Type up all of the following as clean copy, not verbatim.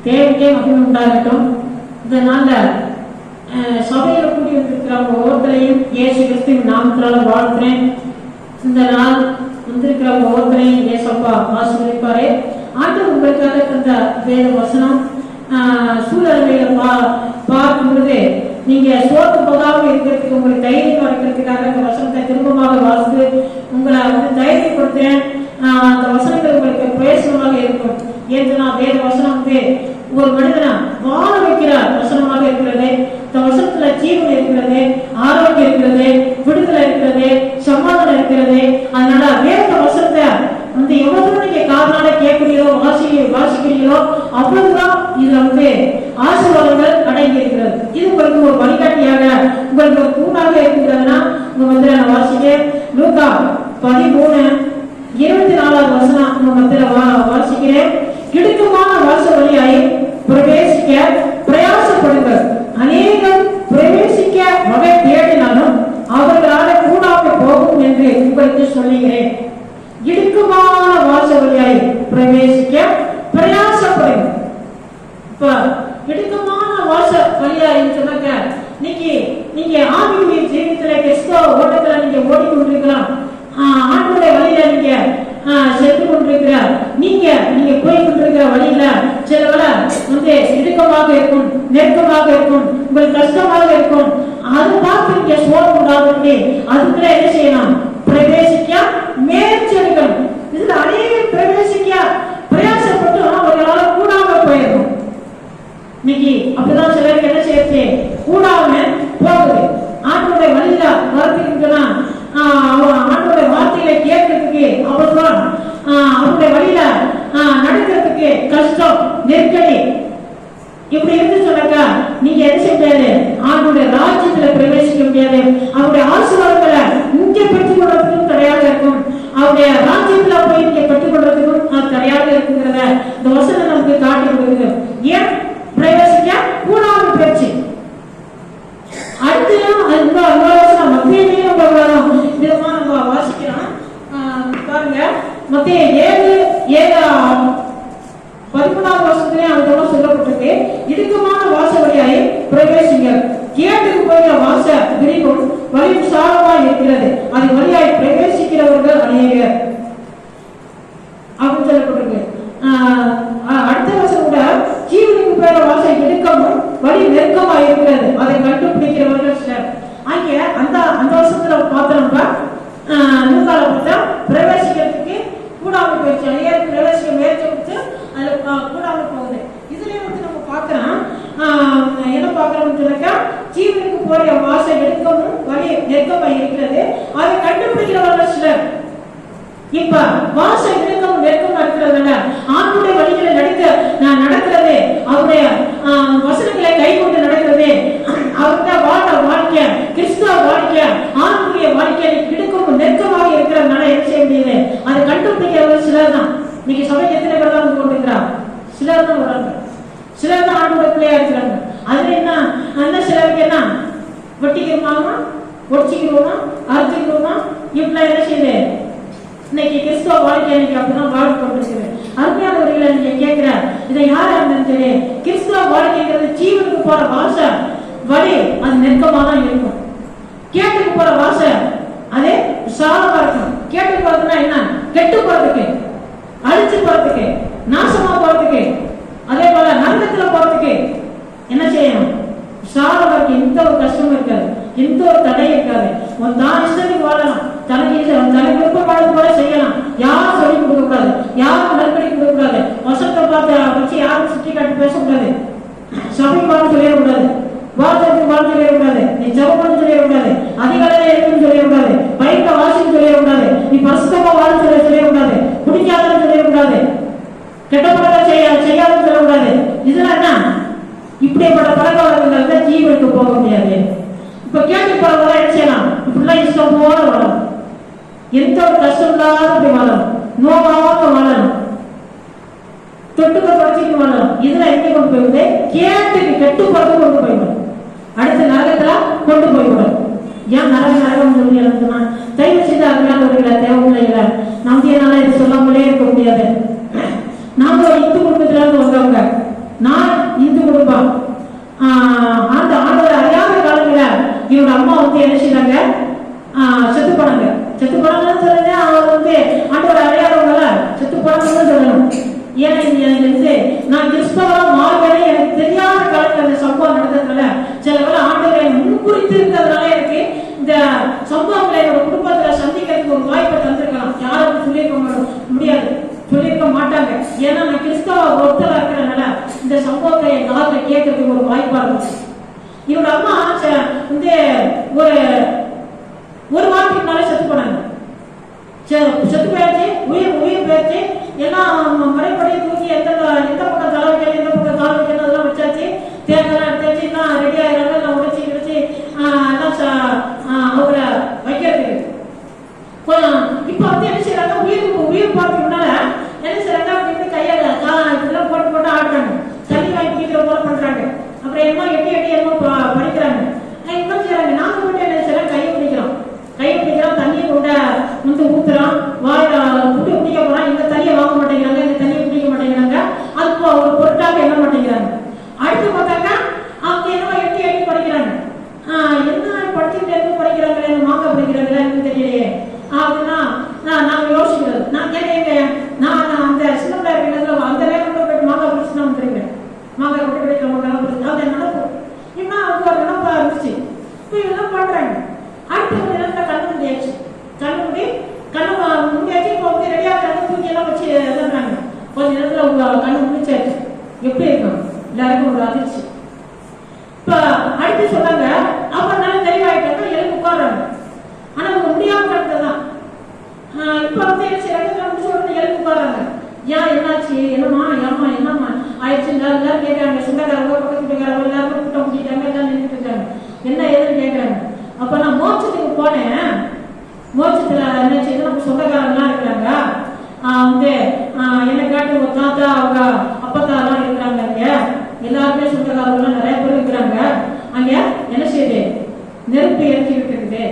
தேவைக்கே மகிமை உண்டாகட்டும். இதனால சபையில் கூடி வந்திருக்கிறவங்க ஒவ்வொருத்தரையும் இயேசு கிறிஸ்துவின் நாமத்தினால வாழ்த்துறேன். இந்த நாள் வந்திருக்கிறவங்க ஒவ்வொருத்தரையும் இயேசப்பா ஆசீர்வதிப்பாரே. ஆண்டவர் உங்களுக்காக தந்த வேத வசனம் சூழலையில பார்க்கும் பொழுது நீங்க சோர்ந்து போகாமல் இருக்கிறதுக்கு, உங்களுக்கு தைரியமா இருக்கிறதுக்காக இந்த வசனத்தை திரும்பமாக வாசித்து உங்களை தைரியப்படுத்துறேன். அந்த வசனங்கள் உங்களுக்கு பிரயோசனமாக இருக்கும். ஏன்னா வேத வசனம் ஒரு மனிதனை வாழ வைக்கிற வசனமாக இருக்கிறது. இந்த வசனத்துல ஜீவன் இருக்கிறது, ஆரோக்கியம் இருக்கிறது, விடுதலை இருக்கிறது, சமாதானம் இருக்கிறது. அதனால வேத வசனத்தை எவ்வளவு நீங்க காதனால கேட்கிறீங்களோ வாசிக்கிறீங்களோ அவ்வளவுதான் இதுல ஆசீர்வாதங்கள் அடங்கி இருக்கிறது. இது உங்களுக்கு ஒரு வழிகாட்டியாக, உங்களுக்கு ஒரு தூணாக இருக்கிறதுனா உங்க நான் வாசிக்க லூக்கா 13:24 வசனம் உங்க வாசிக்கிறேன். இடுக்கமான வாச வழியாய் பிரவேசிக்க பிரயாசப்படுங்கள். அநேகம் பிரவேசிக்க வகை தேடினாலும் அவர்களால் கூடாமல் போகும் என்று உங்களுக்கு சொல்லுகிறேன். இடுக்கமான வாச வழியாய் பிரவேசிக்க பிரயாசப்படுங்க. இப்ப இடுக்கமான வாச வழியாய் சொன்னாங்க, நீங்க ஆவிக்குரிய ஜீவிதத்துல கிறிஸ்தவ ஓட்டத்துல நீங்க ஓடிக்கொண்டிருக்கலாம். ஆண்டவருடைய வழியில நீங்க சென்று கொண்டிருக்கிறார். நீங்க போய் கொண்டிருக்கிற வழியில சில வேளை இடுக்கமாக இருக்கும், நெருக்கமாக இருக்கும், உங்களுக்கு கஷ்டமாக இருக்கும். அது பார்த்து நீங்க சோர்வு உண்டாது. அதுக்குள்ள என்ன செய்யலாம்? பிரவேசிக்க முயற்சி எடுக்கணும். இதுல அநேக பிரவேசிக்க பிரயாசப்பட்டு அவர்களால கூடாம போயிடும். இன்னைக்கு அப்படிதான் சிலருக்கு என்ன செய்யறது? கூடாம போகுது. ஆண்டவருடைய வழியில வரத்துக்குன்னா ஆண்டவருடைய வார்த்தைகளை கேட்கறதுக்கு அவ்வளவுதான், அவருடைய வழியில நடக்கிறதுக்கு கஷ்டம், நெருக்கடி. இப்படி இருந்து சொன்னாக்கா நீங்க என்ன செய்ய முடியாது? ஆண்டவருடைய ராஜ்யத்துல பிரவேசிக்க முடியாது. அவருடைய ஆசீர்வாதங்களை இங்க பெற்றுக் கொள்றதுக்கும் தடையாக இருக்கும். அவருடைய ராஜ்யத்துல போய் நீங்க பெற்றுக் கொள்றதுக்கும் அது தடையாக இருக்குங்கிறத இந்த வசனம் நமக்கு காட்டி கொடுக்குது. ஏன் பிரவேசிக்க கூடாத பேச்சு. அடுத்து மத்தியிலேயே விதமா நம்ம வாசிக்கிறோம். பாருங்க, மத்திய 7:13 வருஷத்துலயே அந்த சொல்லப்பட்டிருக்கு. இடுக்கமான வாச வழியாய் பிரவேசிங்க. கேட்டுக்கு போகிற வாச விரிவும் வழி விசாலமா இருக்கிறது, அது வழியாய் பிரவேசிக்கிறவர்கள் அநேகர் அப்படின்னு சொல்லப்பட்டிருக்கு. அடுத்த வருஷம் கூட ஜீவனுக்கு போகிற வாச இடுக்கமும் வழி நெருக்கமா இருக்கிறது, அதை கண்டுபிடிக்கிறவர்கள் சிலர். அங்கே அந்த வருஷத்துல பார்த்தோம்னா நூற்கால பார்த்தா பிரவேசிக்கிறதுக்கு கூடாமல் போயிடுச்சு. அநேக பிரவேசிக்க முயற்சி கொடுத்து அதுல கூடாமல் போகுது. இதுலயே நம்ம பாக்குறோம், என்ன பாக்குறோம்னு சொன்னாக்கா ஜீவனுக்கு போற வாச எடுக்கவும் வழி நெருக்கமா இருக்கிறது, அதை கண்டுபிடிக்கிறவர்கள் சிலர். இப்ப வாச நெருக்கம் நெருக்கமா இருக்கிறதுனால ஆண்டுடைய வழிகளை நடக்கிறது, அவருடைய வசனங்களை கை கொண்டு நடக்கிறது, அவர்கிட்ட வாழ்க்கை கிறிஸ்தவ வாழ்க்கை ஆண்டுடைய வாழ்க்கையை இடுக்கும் நெருக்கமாக இருக்கிறதுனால என்ன செய்ய முடியுது? அதை கண்டுபிடிக்கிறவர்கள் சிலர் தான். இன்னைக்கு சபைக்கு எத்தனை பேர் தான் கொண்டிருக்கிறார்? சிலர் தான் வராங்க, சிலர் தான் ஆண்டோட பிள்ளையா இருக்கிறாங்க. அதுல என்ன அந்த சிலருக்கு என்ன வெட்டிக்கிறோமா, ஒடிச்சிக்கிறோமா, அரைச்சிக்கிறோமா, இப்பெல்லாம் என்ன செய்யுது? இன்னைக்கு கிறிஸ்தவ வாழ்க்கை இன்னைக்கு அப்படிதான் வாழ்க்கை கொண்டிருக்குது. அருமையானவர்களை நீங்க கேட்கிற இதை யாரா இருந்தாலும் சரி, கிறிஸ்தவ வாழ்க்கைங்கிறது ஜீவனுக்கு போற வாச வழி அது நெருக்கமா தான் இருக்கும். கேட்டுக்கு போற வாச அதே விசாலமா இருக்கும். கேட்டு போறதுன்னா என்ன? கெட்டு போறதுக்கு, அழிச்சு போறதுக்கு, நாசமா போறதுக்கு, அதே போல நரகத்துல போறதுக்கு என்ன செய்யணும்? விசாலமா இருக்கு. எந்த ஒரு கஷ்டமும் இருக்காது, எந்த ஒரு தடையும் இருக்காது. தான் இஷ்டத்துக்கு வாழலாம், தனக்கு விருப்பமானது போல செய்யலாம். யாரும் சொல்லி கொடுக்க கூடாது, யாரும் நெருக்கடி கொடுக்க கூடாது, வசத்தை பார்த்து வச்சு யாரும் சுற்றி காட்டி பேசக்கூடாது, சபை பார்த்து சொல்லிடக்கூடாது, வாசத்துக்கு வாழ்த்து சொல்லிடக்கூடாது, நீ ஜபம் சொல்லிடக்கூடாது, அதிகாலையில இருக்குன்னு சொல்லிடக்கூடாது, பைக்க வாசின்னு சொல்லிடக்கூடாது, நீ பரிசுத்தமா வாழ்த்து சொல்லிடக்கூடாது, பிடிக்காதன்னு சொல்லிடக்கூடாது, கெட்ட பழக்கம் செய்யாதுன்னு சொல்லக்கூடாது. இதெல்லாம் என்ன? இப்படிப்பட்ட பழக்க வழக்கங்கள் ஜீவனுக்கு போக முடியாது. இப்ப கேட்டு போறவங்க என்ன செய்யலாம்? இப்படிலாம் இஷ்டம் போல வாழணும், எந்த ஒரு கஷ்டம் இல்லாத அப்படி வாழணும், நோவாக வாழணும், தொட்டுக்க தொடச்சிட்டு வாழணும். இதெல்லாம் எங்க கொண்டு போய்விடு? கேட்டுக்கு கெட்டு போறது கொண்டு போய்விடும், அடுத்த நரகத்துல கொண்டு போய்விடும். ஏன் நரகம் சொல்லி எழுதுனா தயவு செய்து அருமையானவர்களை தேவையில்லை. நம்பியனால இது சொல்லாமலே இருக்க முடியாது. நாம இந்து குடும்பத்துல இருந்து வந்தவங்க, சம்பவத்தை என் காதில் கேட்கறதுக்கு ஒரு வாய்ப்பா இருந்துச்சு. என்னோட அம்மா வந்து ஒரு ஒரு வாரத்துக்கு முன்னாலே செத்து போனாங்க. செத்து போயாச்சு, உயிர் போயாச்சு. எல்லாம் முறைப்படி தூக்கி எந்த பக்கம் தலை வைக்கணும், எந்த பக்கம் கால் வைக்கணும் அதெல்லாம் வச்சாச்சு. தேர்தலாம் எடுத்தாச்சு, எல்லாம் ரெடி ஆகிறாங்க. எல்லாம் உடைச்சி கிடச்சி எல்லாம் அவரை வைக்கிறதுக்கு இப்ப வந்து என்ன செய்யறாங்க, உயிர் பார்த்து முன்னால என்ன செய்யறாங்க அப்படின்னு கையால இதெல்லாம் போட்டு போட்டு ஆடுறாங்க. தண்ணி வாங்கி குடிக்கிற போல பண்றாங்க. அப்புறம் என்னமோ எட்டி என்னமோ படிக்கிறாங்க. என்ன செய்யறாங்க, நாங்க மட்டும் என்ன செய்யறோம், கையை பிடிக்கிறோம், தண்ணியை கொண்ட வந்து ஊத்துறோம், வாயில புட்டு குடிக்க போறோம். இந்த தண்ணியை வாங்க மாட்டேங்கிறாங்க, இந்த தண்ணியை குடிக்க மாட்டேங்கிறாங்க. அதுக்கு ஒரு பொருட்டாக என்ன மாட்டேங்கிறாங்க. அடுத்து பார்த்தாக்கா அவங்க என்னமோ எட்டி படிக்கிறாங்க. என்ன படிச்சுட்டு எதுவும் படிக்கிறாங்களே, மாங்க படிக்கிறாங்களா எனக்கு தெரியலையே அப்படின்னா நாங்க யோசிக்கிறது. நான் கேட்க நான் அந்த சின்ன பிள்ளை அந்த நேரம் போயிட்டு மாங்கா பிடிச்சு தான் வந்துருக்கேன். மாங்காய் கொண்டு கிடைக்கிற மாங்காய் பிடிச்சி அதை நினைப்பு இன்னும் அவங்க ஒரு நினைப்பா இருந்துச்சு. இப்போ இதெல்லாம் பண்றாங்க. அடுத்த ஒரு நேரத்தில் கண்ணு முடியாச்சு. கண்ணு முடியாச்சு. இப்போ வந்து ரெடியா கண்ணு தூக்கி எல்லாம் வச்சு எழுதுறாங்க. கொஞ்ச நேரத்தில் உங்க கண்ணு முடிச்சாச்சு. எப்படி இருக்கும், எல்லாருக்கும் ஒரு அதிர்ச்சி. இப்ப அடுத்து சொன்னாங்க, அப்ப நல்லா தெளிவாயிட்டாங்க, எழுந்து உட்காடுறாங்க. ஆனா அவங்க முடியாம கிடந்ததுதான். இப்ப வந்து என்ன செய்யறாங்க, முடிச்ச உடனே எழுந்து உட்காடுறாங்க. ஏன் என்னாச்சு, என்னம்மா ஆயிடுச்சு. எல்லாரும் கேட்கறாங்க, சொந்தக்காரங்க பக்கத்து வீட்டுக்காரங்க எல்லாரும் கூட்டம் முடிட்டாங்க, எல்லாம் நின்றுட்டு இருக்காங்க. என்ன ஏதுன்னு கேட்கறாங்க. அப்ப நான் மோட்சத்துக்கு போனேன். மோட்சத்துல என்ன செய்யுது, நம்ம சொந்தக்காரங்கலாம் இருக்கிறாங்க. வந்து என்ன காட்டு ஒரு தாத்தா அவங்க அப்பத்தா எல்லாம் இருக்கிறாங்க. அங்க எல்லாருமே சொந்தக்காரங்களாம் நிறைய பேர் இருக்கிறாங்க. அங்க என்ன செய்யுது, நெருப்பு எரிச்சுக்கிட்டு இருக்குது.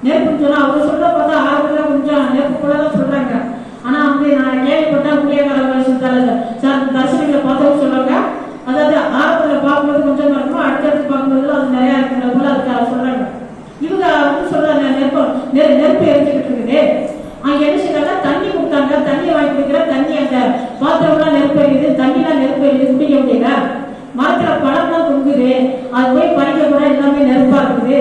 நெருப்புன்னு சொன்னா அவங்க சொல்ற பார்த்தா ஆரம்பத்துல கொஞ்சம் நெருப்பு போலதான் சொல்றாங்க. ஆனா வந்து நான் கேள்விப்பட்டேன், புள்ளியக்காரங்க தரிசனங்களை பார்த்தவங்க சொல்றாங்க, அதாவது ஆரம்பத்துல பார்க்கும்போது கொஞ்சமா இருக்கும், அடுத்தடுத்து பார்க்கும்போது அது நிறைய இருக்கிற போல அதுக்கு சொல்றாங்க. இவங்க வந்து சொல்றாங்க நெருப்பு எரிச்சுக்கிட்டு இருக்குது. அங்க என்ன செய்யறாங்க, தண்ணி கொடுத்தாங்க. தண்ணியை வாங்கி குடிக்கிற தண்ணி அந்த பாத்திரம்லாம் நெருப்பு எரியுது, தண்ணிலாம் நெருப்பு எரியுது, குடிக்க முடியல. மரத்துல பழம்லாம் தொங்குது, அது போய் பறிக்க கூட எல்லாமே நெருப்பா இருக்குது.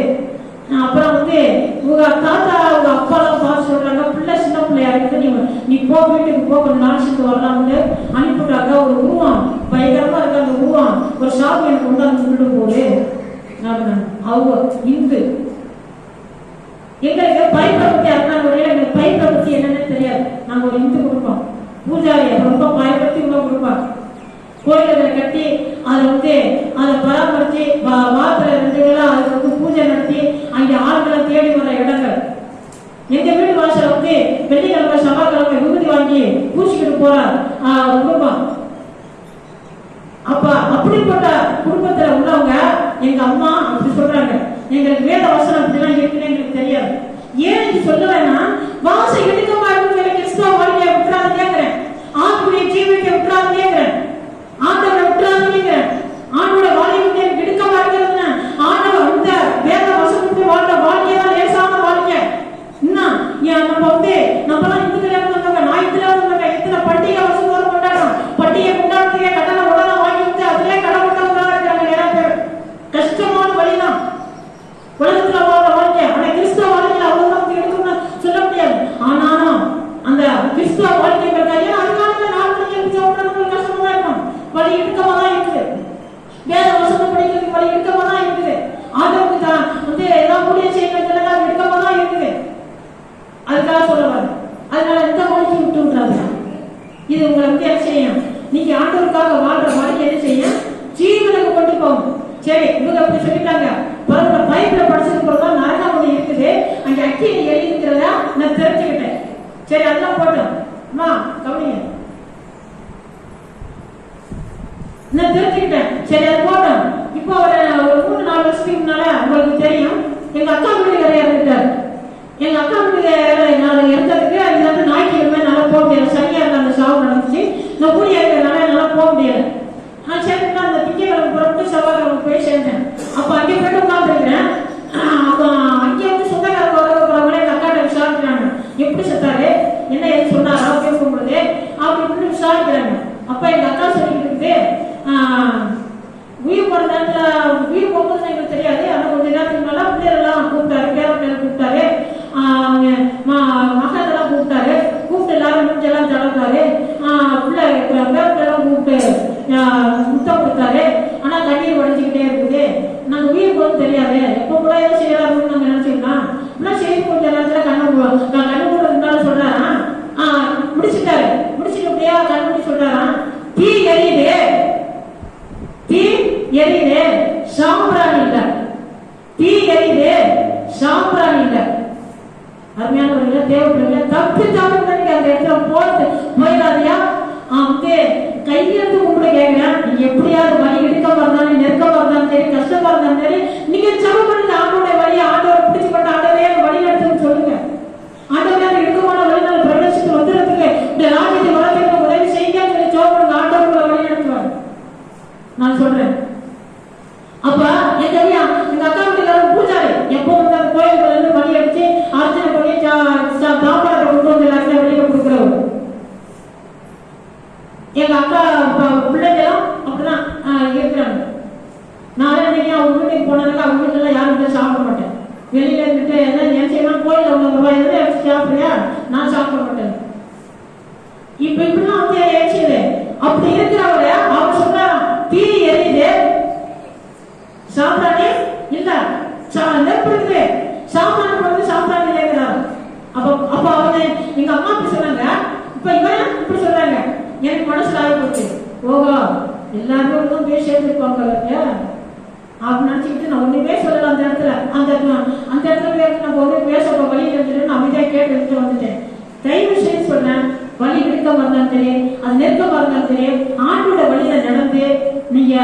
அப்புறம் வந்து உங்க தாத்தா உங்க அப்பாலாம் பார்த்து சொல்றாங்க, பிள்ளை சின்ன பிள்ளையா இருக்குது, நீ போ வீட்டுக்கு போ, கொஞ்சம் நாளைக்கு வரலாம்னு அனுப்பிவிட்டாங்க. ஒரு உருவம் பயங்கரமா இருக்கு, அந்த உருவம் ஒரு ஷாப் எனக்கு கொண்டாந்து சொல்லிட்டு போகுது. அவங்க இந்து எங்களுக்கு பைப்பை பத்தி அருணாங்க, எங்களுக்கு பைப்பை பத்தி என்னன்னு தெரியாது. நாங்க ஒரு இந்து கொடுப்போம், பூஜாரி ரொம்ப பயன்படுத்தி உள்ள கொடுப்பாங்க. கோயில்களை கட்டி அதை வந்து அதை பராமரிச்சு வாரத்துல 2 வேளை அதுக்கு வந்து பூஜை நடத்தி அங்கே ஆட்களை தேடி வர இடங்கள். எங்க வீட்டு வாசல வந்து வெள்ளிக்கிழமை செவ்வாய்க்கிழமை விபூதி வாங்கி பூச்சிக்கிட்டு போற குடும்பம். அப்ப அப்படிப்பட்ட குடும்பத்துல உள்ளவங்க எங்க அம்மா அப்படி சொல்றாங்க, எங்களுக்கு வேத வசனம் அப்படிலாம் இருக்குன்னு எங்களுக்கு தெரியாது. ஏன் இது சொல்லுவேன்னா, வாசை எடுக்கமா இருக்கு, கிறிஸ்தவ வாழ்க்கையை விட்டுறாது கேட்கிறேன், ஆண்டுடைய ஜீவியத்தை விட்டுறாது கேட்கிறேன், ஆண்டவரை விட்டுறாது கேட்கிறேன். ஆண்டோட வாழ்க்கை எடுக்கமா இருக்கிறதுனா ஆண்டவர் அந்த வேத வசனத்தை வாழ்ற வாழ்க்கையதான் லேசான வாழ்க்கை. இன்னும் நம்ம வந்து நம்மளாம் இந்துக்கள் இருந்தவங்க, ஞாயிற்றுல இருந்தவங்க, எத்தனை பண்டிகை வருஷம் கொண்டாடுறோம். பண்டிகை கொண்டாடுறதுக்கே கடனை உடனே வாங்கி வந்து அதிலே கடன் கொண்டவங்களா இருக்கிறாங்க நிறைய பேர். கஷ்டமான வழிதான் உலகத்துல வாழ்ற வாழ்க்கை. ஆனா கிறிஸ்தவ வாழ்க்கையில அவ்வளவு எடுக்கணும்னு சொல்ல முடியாது. ஆனாலும் அந்த கிறிஸ்தவ வாழ்க்கை கையா அதுக்காக 4 மணிக்கு சாப்பிடணும், கஷ்டமா தான் இருக்கும், வழி எடுக்கமா தான் இருக்குது. வேத வசனம் படிக்கிறதுக்கு வழி எடுக்கமா தான் இருக்குது. ஆதரவுக்கு தான் வந்து ஏதாவது ஊழியம் செய்யறதுக்கு எடுக்கமா தான் இருக்குது. அதுக்காக சொல்லுவாங்க. அதனால இந்த மொழிக்கு விட்டு விட்டுறாங்க. இது உங்களை வந்து என்ன செய்யும், நீங்க ஆண்டவருக்காக வாழ்ற வாழ்க்கை என்ன செய்யும், ஜீவனுக்கு கொண்டு போகும். சரி, இவங்க அப்படி சொல்லிட்டாங்க. பைபிள படிச்சதுக்கு பிறகுதான் நரகம் ஒண்ணு இருக்குது, அங்க அக்கினி எரியுதுங்கிறத நான் தெரிஞ்சுக்கிட்டேன். சரி, அதெல்லாம் போட்டோம் கவனிங்க, நான் தெரிஞ்சுக்கிட்டேன். சரி, அது போட்டோம். இப்போ ஒரு 3-4 வருஷத்துக்கு முன்னால உங்களுக்கு தெரியும், எங்க அக்கா வீட்டுக்காரர் இறந்துட்டாரு. எங்க அக்கா வீட்டுக்காரர் இறந்ததுக்கு அது வந்து ஞாயிற்றுக்கிழமை நல்லா போக முடியல, சரியா இருந்த அந்த சாவு நடந்துச்சு. இந்த ஊழியா இருக்கிறதுனால நல்லா போக முடியல. சேர்ந்துட்டு அந்த திங்கக்கிழமை புறப்பட்டு செவ்வாய்க்கிழமை போய் சேர்ந்தேன். அப்ப அங்கே போயிட்டு உட்காந்துருக்கிறேன். அப்போ அங்கே வந்து சொந்தக்காரங்க வரவங்களே எங்க அக்காட்ட விசாரிக்கிறாங்க, எப்படி செத்தாரு, என்ன எது சொன்னாரா பேசும்பொழுது அப்படின்னு விசாரிக்கிறாங்க. அப்ப எங்க அக்கா சொல்லிட்டு இருக்குது, உயிர் போற நேரத்துல உயிர் போகும்போது எங்களுக்கு தெரியாது. ஆனா கொஞ்ச நேரத்துக்கு மேல பிள்ளைகள்லாம் கூப்பிட்டாரு, பேரப்பிள்ளைகள் கூப்பிட்டாரு, மகன்லாம் கூப்பிட்டாரு. கூப்பிட்டு எல்லாரும் மூஞ்செல்லாம் தளர்ந்தாரு. பிள்ளை பேரப்பிள்ளைலாம் கூப்பிட்டு முத்தம் கொடுத்தாரு. ஆனா கண்ணீர் வடிச்சுக்கிட்டே இருக்குது. நாங்க உயிர் போது தெரியாது, எப்ப கூட ஏதோ செய்யறாருன்னு நாங்க நினைச்சுக்கலாம். ஆனா சரி கொஞ்ச நேரத்துல கண்ணு கூட இருந்தாலும் சொல்றாரா, முடிச்சுட்டாரு. முடிச்சுட்டு அப்படியா கண்ணுடி சொல்றாரா, தீ எரியுது, தீ எரியுது, சாம்பிராணி இல்ல, தீ எரியுது, சாம்பிராணி இல்ல. அருமையானவர்களே, தேவப்பிள்ளைகளே, தப்பி அந்த இடத்துல போயிடாதியா. கையெழுத்து கும்பிட கேட்கிறேன். நீங்க எப்படியாவது வழி எடுக்க இருந்தாலும் நெருக்கமா இருந்தாலும் சரி, கஷ்டமா இருந்தாலும் சரி, நீங்க ஜெபம் பண்ணுங்க. ஆண்டோட வழியை ஆண்டவரை பிடிச்சுப்பட்ட ஆண்டவரே வழி நடத்துன்னு சொல்லுங்க. ஆண்டவரே இடுக்கமான வழிநாள் பிரவேசித்து வந்துடுறதுக்கு இந்த ராஜ்யத்தை வளர்க்க உதவி செய்ய சொல்லி ஜெபம் பண்ணுங்க. ஆண்டவர்களை வழி நடத்துவார். நான் சொல்றேன். அப்ப எங்க அக்கா வீட்டுல பூஜாரி எப்போ வந்து அந்த கோயில்கள் இருந்து வழி அடிச்சு அர்ச்சனை பண்ணி தாம்பரத்தை கொண்டு வந்து எல்லாருமே வெளியில கொடுக்குறவர். எங்க அக்கா பிள்ளைகளும் அப்படிதான் இருக்கிறாங்க. நான் இன்னைக்கு அவங்க வீட்டுக்கு போனதுக்கு அவங்க வீட்டுல யாரும் சாப்பிட மாட்டேன். வெளியில இருந்துட்டு எல்லாம் ஏன் செய்யணும், கோயில உள்ள ரூபாய் எதாவது சாப்பிடுறியா, நான் சாப்பிட மாட்டேன். இப்ப இப்படிலாம் வந்து ஏச்சுது. அப்படி இருக்கிறவர அவர் சொல்றாரு, தீ எரியுது, சாம்பிராணி இல்ல, நெருப்பு இருக்குது, சாம்பிராணி போடுறது சாம்பிராணி இல்லைங்கிறாரு. அப்ப அவங்க எங்க அம்மா அப்படி சொன்னாங்க. இப்ப இவன் இப்படி சொல்றாங்க. எனக்கு மனசுல ஆகி போச்சு. ஓஹோ, எல்லாருமே ஒன்றும் பேசி சேர்த்துருப்பாங்க அப்படின்னு நினைச்சுக்கிட்டு நான் ஒண்ணுமே சொல்லல. அந்த இடத்துல அந்த இடத்துல நம்ம ஒண்ணு பேச வழி இருந்துட்டு நான் அமைதியா கேட்டு எடுத்துட்டு வந்துட்டேன். தயவு செய்து சொன்னேன், வழி நெருக்கமா இருந்தாலும் சரி, அது நெருக்கமா இருந்தாலும் சரி, ஆண்டோட வழியில நடந்து நீங்க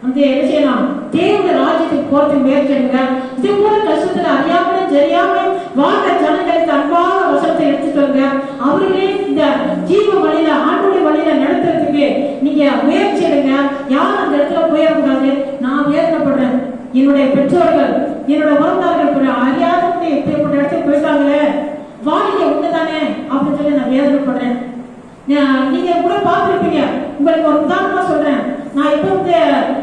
அந்த என்ன செய்யலாம், தேவ ராஜ்யத்துக்கு போறதுக்கு முயற்சி எடுங்க. இது போல கஷ்டத்துல அறியாமலே தெரியாம வாழ்ற ஜனங்களுக்கு அன்பான வசனத்தை எடுத்துட்டு வருங்க. அவர்களே இந்த ஜீவ வழியில ஆண்டோட வழியில நடத்துறதுக்கு நீங்க முயற்சி எடுங்க. யாரும் அந்த இடத்துல போயிடக்கூடாது. நான் வேதனைப்படுறேன். என்னுடைய பெற்றோர்கள், என்னோட உறவினர்கள் அறியாத இப்படிப்பட்ட இடத்துக்கு போயிட்டாங்களே, வாழ்க்கை ஒண்ணுதானே அப்படின்னு சொல்லி நான் வேதனைப்படுறேன். நீங்க கூட பார்த்துருப்பீங்க. உங்களுக்கு ஒரு உதாரணமா சொல்றேன். நான் இப்ப வந்து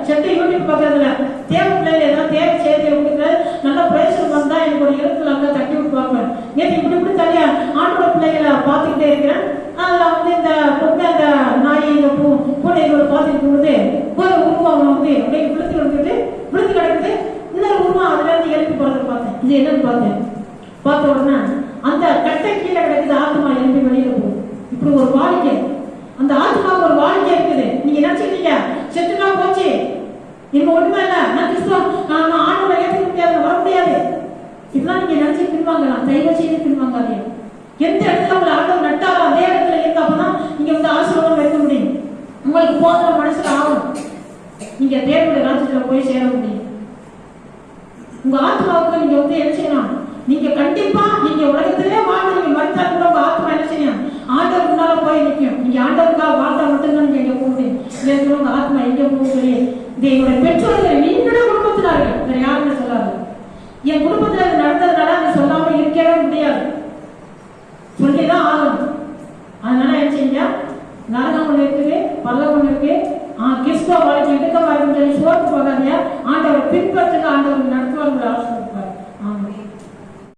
செட்டை யூடியூப் பக்கத்துல தேவை பிள்ளைங்க ஏதாவது தேவை செய்தி கொடுக்குற நல்ல பிரயோசனம் வந்தா எனக்கு ஒரு எழுத்துல அங்க தட்டி விட்டுவாங்க. நேற்று இப்படி தனியா ஆண்டோட பிள்ளைகளை பார்த்துக்கிட்டே இருக்கிறேன். அதுல வந்து இந்த பொண்ணு அந்த நாய் இந்த பூனைகளை பார்த்துட்டு போகுது. ஒரு உருவம் வந்து அப்படியே விழுத்து வந்துட்டு விழுத்து கிடக்குது. இன்னொரு உருவம் அதுல இருந்து எழுப்பி போறதை பார்த்தேன். இது என்னன்னு பார்த்த உடனே அந்த கட்டை கீழே கிடக்குது, ஆத்மா எழுப்பி வெளியில போகுது. இப்படி ஒரு வாழ்க்கை, அந்த ஆத்மாவுக்கு ஒரு வாழ்க்கை இருக்குது. நீங்க நினைச்சிருக்கீங்க செத்துனா போச்சு, இன்னும் ஒண்ணுமே இல்ல, நான் கிறிஸ்தவ ஆண்டவரை ஏற்றுக்க முடியாது, வர முடியாது, இதெல்லாம் நீங்க நினைச்சு பின்வாங்கலாம். தயவு செய்து பின்வாங்காதே. எந்த இடத்துல உங்களை ஆண்டவர் நட்டாரோ அதே இடத்துல இருந்தாப்பதான் நீங்க வந்து ஆசீர்வாதம் எடுக்க முடியும். உங்களுக்கு போதும் மனசுல ஆகும், நீங்க தேவனுடைய ராஜ்யத்துல போய் சேர முடியும். உங்க ஆத்மாவுக்கு நீங்க வந்து என்ன செய்யணும், நீங்க கண்டிப்பா நீங்க உலகத்திலே வாழ்ந்து நீங்க மறுத்தா கூட உங்க ஆத்மா என்ன செய்யணும், ஆண்டவர் முன்னால போய் நிற்கும். நீங்க ஆண்டவருக்காக வாழ்ந்தா மட்டும்தான் நீங்க எங்க போக முடியும். இல்லைன்னு உங்க ஆத்மா எங்க போக சொல்லி என்னுடைய பெற்றோர்கள் என்னுடைய குடும்பத்தினார்கள் வேற யாருமே சொல்லாது. என் குடும்பத்துல நடந்ததுனால அதை சொல்லாம இருக்கவே முடியாது, சொல்லிதான் ஆகணும். அதனால என்ன செய்ய, நரகம் ஒண்ணு இருக்குது, பல்லவம் ஒண்ணு இருக்கு. கிறிஸ்துவ வாழ்க்கை எடுக்க வாழ்க்கை சொல்லி சோர்த்து போகாதியா, ஆண்டவரை பின்பற்றுங்க, ஆண்டவர்